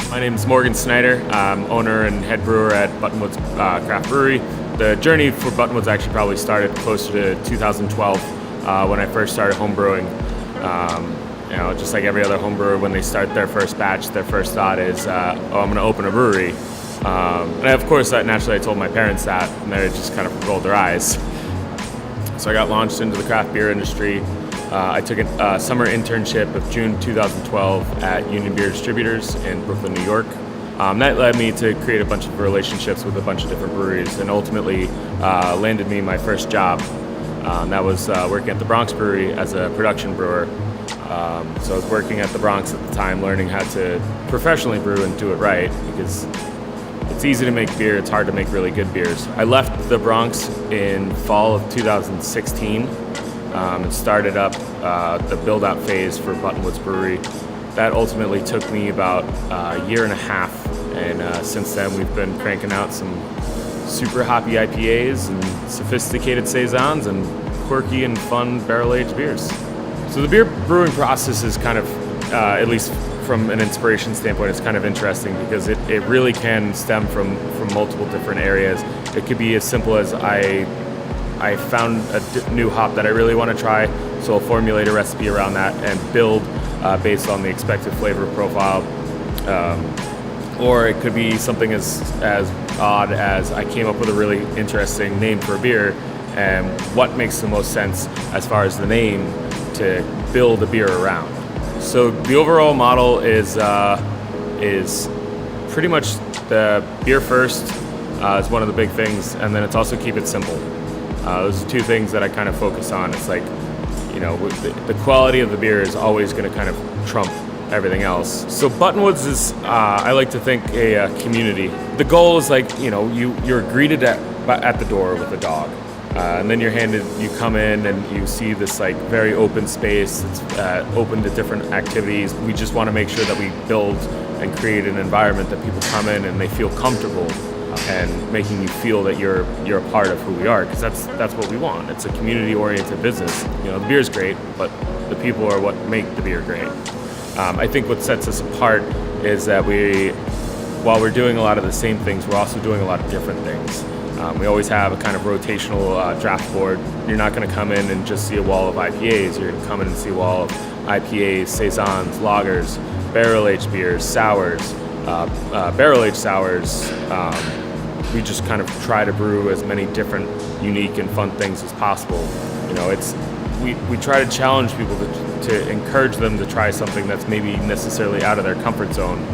My name is Morgan Snyder. I'm owner and head brewer at Buttonwoods Craft Brewery. The journey for Buttonwoods actually probably started closer to 2012 when I first started home brewing. Just like every other home brewer, when they start their first batch, their first thought is, I'm going to open a brewery. And of course, naturally, I told my parents that, and they just kind of rolled their eyes. So I got launched into the craft beer industry. I took a summer internship of June 2012 at Union Beer Distributors in Brooklyn, New York. That led me to create a bunch of relationships with a bunch of different breweries, and ultimately landed me my first job. That was working at the Bronx Brewery as a production brewer. So I was working at the Bronx at the time, learning how to professionally brew and do it right, because it's easy to make beer, it's hard to make really good beers. I left the Bronx in fall of 2016 and started up the build-out phase for Buttonwoods Brewery. That ultimately took me about a year and a half, and since then we've been cranking out some super hoppy IPAs and sophisticated saisons and quirky and fun barrel-aged beers. So the beer brewing process is kind of, at least from an inspiration standpoint, it's kind of interesting because it really can stem from multiple different areas. It could be as simple as I found a new hop that I really want to try, so I'll formulate a recipe around that and build based on the expected flavor profile. Or it could be something as odd as I came up with a really interesting name for a beer, and what makes the most sense as far as the name to build a beer around. So the overall model is pretty much the beer first is one of the big things, and then it's also keep it simple. Those are two things that I kind of focus on. It's like, the quality of the beer is always going to kind of trump everything else. So Buttonwoods is, I like to think, a community. The goal is like, you're greeted at the door with a dog. And then you come in and you see this like very open space. It's open to different activities. We just want to make sure that we build and create an environment that people come in and they feel comfortable, and making you feel that you're a part of who we are, because that's what we want. It's a community-oriented business. The beer's great, but the people are what make the beer great. I think what sets us apart is that while we're doing a lot of the same things, we're also doing a lot of different things. We always have a kind of rotational draft board. You're not going to come in and just see a wall of IPAs. You're going to come in and see a wall of IPAs, saisons, lagers, barrel-aged beers, sours, barrel-aged sours. We just kind of try to brew as many different, unique, and fun things as possible. We try to challenge people to encourage them to try something that's maybe necessarily out of their comfort zone.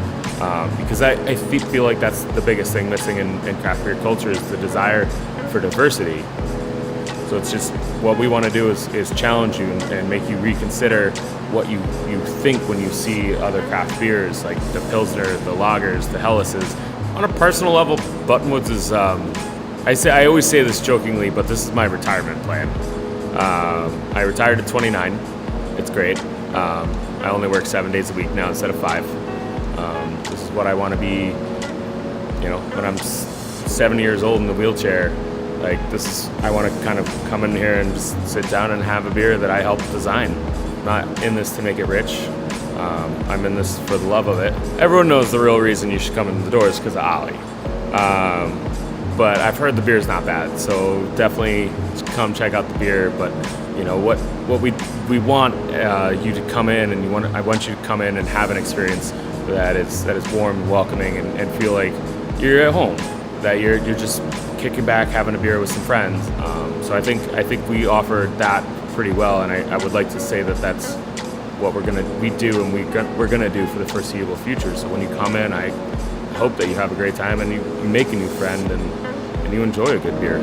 Because I feel like that's the biggest thing missing in craft beer culture, is the desire for diversity. So it's just what we want to do is challenge you and make you reconsider what you think when you see other craft beers, like the Pilsner, the lagers, the Helleses. On a personal level, Buttonwoods is, I always say this jokingly, but this is my retirement plan. I retired at 29. It's great. I only work 7 days a week now instead of 5. This is what I want to be, when I'm 70 years old in the wheelchair. I want to kind of come in here and just sit down and have a beer that I helped design. I'm not in this to make it rich. I'm in this for the love of it. Everyone knows the real reason you should come in the door is because of Ollie. But I've heard the beer's not bad, so definitely come check out the beer. But what we want you to come in, and I want you to come in and have an experience that is warm and welcoming, and feel like you're at home, that you're just kicking back, having a beer with some friends. So I think we offer that pretty well, and I would like to say that that's what we do and we're gonna do for the foreseeable future. So when you come in, I hope that you have a great time and you make a new friend and you enjoy a good beer.